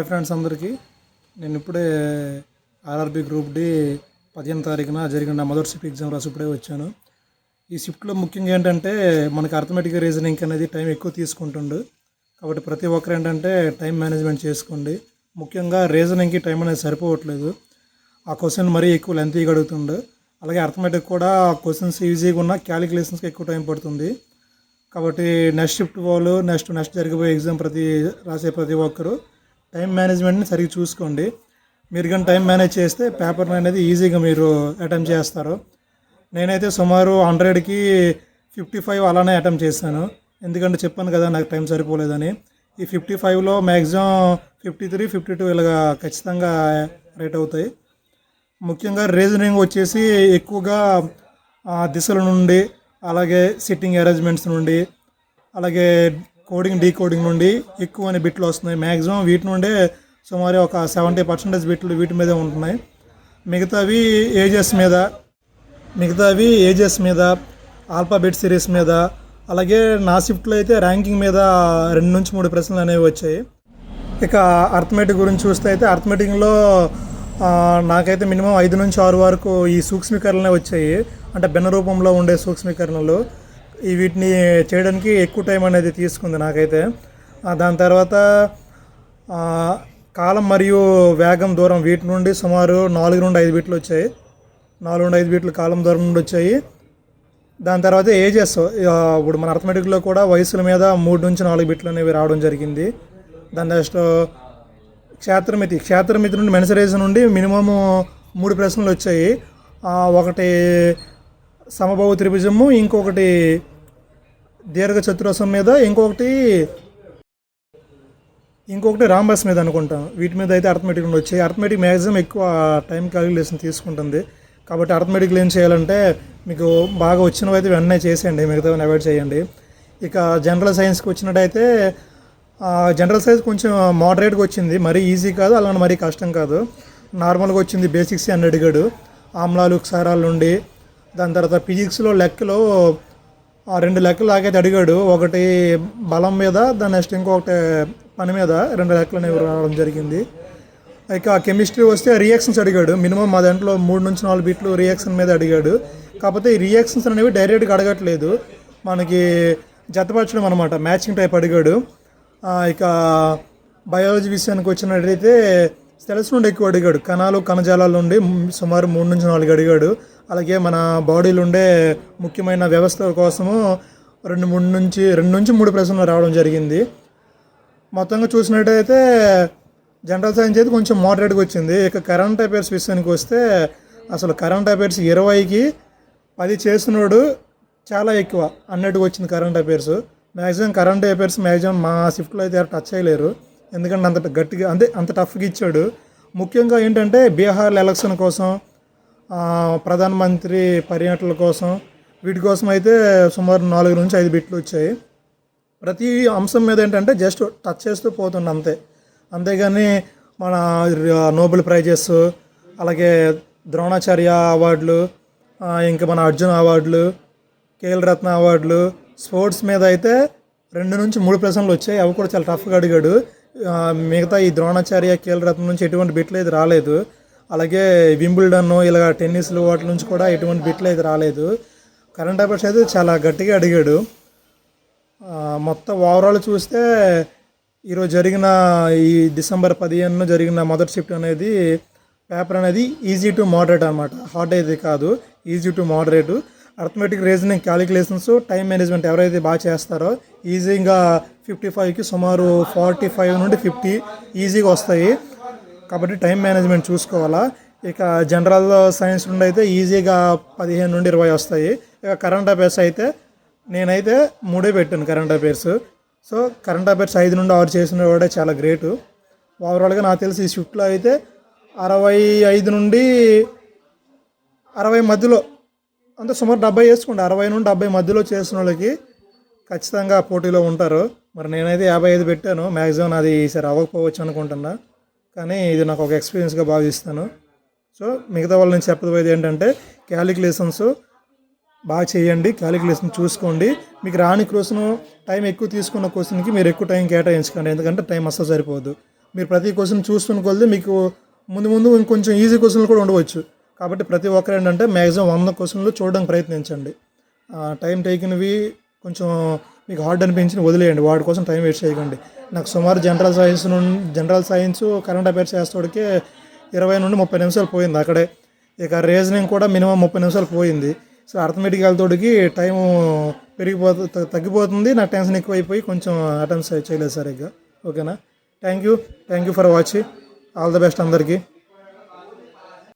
Friends అందరికీ నేను ఇప్పుడే ఆర్ఆర్బి గ్రూప్ డి 15వ తారీఖున జరిగిన మొదటి షిఫ్ట్ ఎగ్జామ్ రాసి ఇప్పుడే వచ్చాను. ఈ షిఫ్ట్లో ముఖ్యంగా ఏంటంటే మనకి అర్థమెటిక్ రీజనింగ్ అనేది టైం ఎక్కువ తీసుకుంటుండు. కాబట్టి ప్రతి ఒక్కరు ఏంటంటే టైం మేనేజ్మెంట్ చేసుకోండి. ముఖ్యంగా రీజనింగ్కి టైం అనేది సరిపోవట్లేదు. ఆ క్వశ్చన్ మరీ ఎక్కువ లెంతీగా అడుగుతుండు. అలాగే అర్థమెటిక్ కూడా క్వశ్చన్స్ ఈజీగా ఉన్న క్యాలిక్యులేషన్స్కి ఎక్కువ టైం పడుతుంది. కాబట్టి నెక్స్ట్ షిఫ్ట్ వాళ్ళు నెక్స్ట్ జరిగిపోయే ఎగ్జామ్ రాసే ప్రతి ఒక్కరు టైం మేనేజ్మెంట్ని సరిగ్గా చూసుకోండి. మీరు కానీ టైం మేనేజ్ చేస్తే పేపర్ అనేది ఈజీగా మీరు అటెంప్ట్ చేస్తారు. నేనైతే సుమారు 100కి 55 అలానే అటెంప్ట్ చేశాను. ఎందుకంటే చెప్పాను కదా నాకు టైం సరిపోలేదని. ఈ 55లో మ్యాక్సిమం 53, 52 ఇలాగా ఖచ్చితంగా రేట్ అవుతాయి. ముఖ్యంగా రీజనింగ్ వచ్చేసి ఎక్కువగా దిశల నుండి, అలాగే సిట్టింగ్ అరేంజ్మెంట్స్ నుండి, అలాగే కోడింగ్ డీకోడింగ్ నుండి ఎక్కువ అనే బిట్లు వస్తున్నాయి. మ్యాక్సిమం వీటి నుండే సుమారు ఒక 70% బిట్లు వీటి మీదే ఉంటున్నాయి. మిగతావి ఏజెస్ మీద ఆల్ఫాబెట్ సిరీస్ మీద, అలాగే నా షిఫ్ట్లో అయితే ర్యాంకింగ్ మీద 2 నుంచి 3 ప్రశ్నలు అనేవి వచ్చాయి. ఇక అర్థమెటిక్ గురించి చూస్తే అయితే అర్థమెటిక్లో నాకైతే మినిమం 5 నుంచి 6 వరకు ఈ సూక్ష్మీకరణలే వచ్చాయి. అంటే భిన్న రూపంలో ఉండే సూక్ష్మీకరణలు. వీటిని చేయడానికి ఎక్కువ టైం అనేది తీసుకుంది నాకైతే. దాని తర్వాత కాలం మరియు వేగం దూరం వీటి నుండి సుమారు 4 నుండి 5 బిట్లు వచ్చాయి. 4 నుండి 5 బిట్లు కాలం దూరం నుండి వచ్చాయి. దాని తర్వాత ఏజెస్, ఇప్పుడు మన అర్థమెటిక్లో కూడా వయసుల మీద 3 నుంచి 4 బిట్లు అనేవి రావడం జరిగింది. దాని నెక్స్ట్ క్షేత్రమితి నుండి మెన్సరేషన్ నుండి మినిమము 3 ప్రశ్నలు వచ్చాయి. ఒకటి సమబాహు త్రిభుజము, ఇంకొకటి దీర్ఘ చతురస్రం మీద, ఇంకొకటి రాంబస్ మీద అనుకుంటాను. వీటి మీద అయితే అర్థమెటిక్ నుండి వచ్చాయి. అర్థమెటిక్ మ్యాక్సిమం ఎక్కువ టైం క్యాలిక్యులేషన్ తీసుకుంటుంది. కాబట్టి అర్థమెటిక్లో ఏం చేయాలంటే మీకు బాగా వచ్చినవి అయితే వెంటనే చేసేయండి, మిగతా అవాయిడ్ చేయండి. ఇక జనరల్ సైన్స్కి వచ్చినట్టయితే జనరల్ సైన్స్ కొంచెం మోడరేట్గా వచ్చింది. మరీ ఈజీ కాదు, అలానే మరీ కష్టం కాదు, నార్మల్గా వచ్చింది. బేసిక్స్ అని అడిగాడు, ఆమ్లాలు క్షారాల నుండి. దాని తర్వాత ఫిజిక్స్లో లెక్కలో 2 లెక్కలు లాగైతే అడిగాడు. ఒకటి బలం మీద, దాని నెక్స్ట్ ఇంకొకటి పని మీద 2 లెక్కలు అనేవి రావడం జరిగింది. ఇక కెమిస్ట్రీ వస్తే రియాక్షన్స్ అడిగాడు. మినిమం మా దాంట్లో 3 నుంచి 4 బిట్లు రియాక్షన్ మీద అడిగాడు. కాకపోతే ఈ రియాక్షన్స్ అనేవి డైరెక్ట్గా అడగట్లేదు, మనకి జతపరచడం అనమాట, మ్యాచింగ్ టైప్ అడిగాడు. ఇక బయాలజీ విషయానికి వచ్చినట్టయితే సెల్స్ నుండి ఎక్కువ అడిగాడు. కణజాలాల నుండి సుమారు 3 నుంచి 4 అడిగాడు. అలాగే మన బాడీలో ఉండే ముఖ్యమైన వ్యవస్థల కోసము 2 నుంచి 3 ప్రశ్నలు రావడం జరిగింది. మొత్తంగా చూసినట్టయితే జనరల్ సైన్స్ అయితే కొంచెం మోడరేట్గా వచ్చింది. ఇక కరెంట్ అఫైర్స్ విషయానికి వస్తే అసలు కరెంట్ అఫైర్స్ 20కి 10 చేసినోడు చాలా ఎక్కువ అన్నట్టుగా వచ్చింది current affairs. Maximum current affairs మా షిఫ్ట్లో అయితే టచ్ చేయలేరు, ఎందుకంటే అంత గట్టిగా అంత టఫ్గా ఇచ్చాడు. ముఖ్యంగా ఏంటంటే బీహార్ ఎలక్షన్ కోసం, ప్రధానమంత్రి పర్యటనల కోసం, వీటి కోసం అయితే సుమారు 4 నుంచి 5 బిట్లు వచ్చాయి. ప్రతి అంశం మీద ఏంటంటే జస్ట్ టచ్ చేస్తూ పోతుండే అంతేగాని మన నోబెల్ ప్రైజెస్, అలాగే ద్రోణాచార్య అవార్డులు, ఇంకా మన అర్జున్ అవార్డులు, కేఎల్ రత్న అవార్డులు, స్పోర్ట్స్ మీద అయితే 2 నుంచి 3 ప్రశ్నలు వచ్చాయి. అవి కూడా చాలా టఫ్గా అడిగాడు. మిగతా ఈ ద్రోణాచార్య, కేఎల్ రత్న నుంచి ఎటువంటి బిట్లు అయితే రాలేదు. అలాగే వింబుల్డన్, ఇలా టెన్నిస్లు వాటి నుంచి కూడా ఎటువంటి బిట్లు అయితే రాలేదు. కరెంట్ అఫైర్స్ అయితే చాలా గట్టిగా అడిగాడు. మొత్తం ఓవరాల్ చూస్తే ఈరోజు జరిగిన ఈ డిసెంబర్ 15 జరిగిన మొదటి షిఫ్ట్ అనేది పేపర్ అనేది ఈజీ టు మోడరేట్ అనమాట, హార్డ్ అయితే కాదు, easy to moderate. Arithmetic reasoning calculations time management ఎవరైతే బాగా చేస్తారో ఈజీగా 55కి సుమారు 45 నుండి 50 ఈజీగా వస్తాయి. కాబట్టి టైం మేనేజ్మెంట్ చూసుకోవాలా. ఇక జనరల్ సైన్స్ నుండి అయితే ఈజీగా 15 నుండి 20 వస్తాయి. ఇక కరెంట్ అఫైర్స్ అయితే నేనైతే 3 పెట్టాను current affairs. So current affairs 5 నుండి 6 చేసిన వాడే చాలా గ్రేటు. ఓవరాల్గా నాకు తెలిసి ఈ షిఫ్ట్లో అయితే 65 నుండి 60 మధ్యలో, అంటే సుమారు 70 వేసుకోండి, 60 నుండి 70 మధ్యలో చేసిన వాళ్ళకి ఖచ్చితంగా పోటీలో ఉంటారు. మరి నేనైతే 55 పెట్టాను. మ్యాక్సిమం అది ఈసారి అవ్వకపోవచ్చు అనుకుంటున్నా, కానీ ఇది నాకు ఒక ఎక్స్పీరియన్స్గా భావిస్తాను. సో మిగతా వాళ్ళ నుంచి చెప్పబోయేది ఏంటంటే క్యాలిక్యులేషన్స్ బాగా చేయండి, క్యాలిక్యులేషన్ చూసుకోండి. మీకు రాని క్వశ్చన్ టైం ఎక్కువ తీసుకున్న క్వశ్చన్కి మీరు ఎక్కువ టైం కేటాయించకండి, ఎందుకంటే టైం అస్సలు సరిపోదు. మీరు ప్రతి క్వశ్చన్ చూస్తున్న కొద్దీ మీకు ముందు ఇంకొంచెం ఈజీ క్వశ్చన్లు కూడా ఉండవచ్చు. కాబట్టి ప్రతి ఒక్కరు ఏంటంటే మ్యాక్సిమం 100 క్వశ్చన్లు చూడడానికి ప్రయత్నించండి. టైం టేకినవి కొంచెం మీకు హార్డ్ అనిపించి వదిలేయండి, వాటి కోసం టైం వేస్ట్ చేయకండి. నాకు సుమారు జనరల్ సైన్స్ కరెంట్ అఫైర్స్ చేసేవాడికి 20 నుండి 30 నిమిషాలు పోయింది అక్కడే. ఇక రీజనింగ్ కూడా మినిమం 30 నిమిషాలు పోయింది. సో అర్థమెటిక్ వెళ్తోడికి టైము తగ్గిపోతుంది. నాకు టెన్షన్ ఎక్కువైపోయి కొంచెం అటెంప్ట్స్ చేయలేదు సరిగ్గా. ఓకేనా? Thank you for watching. All the best అందరికీ.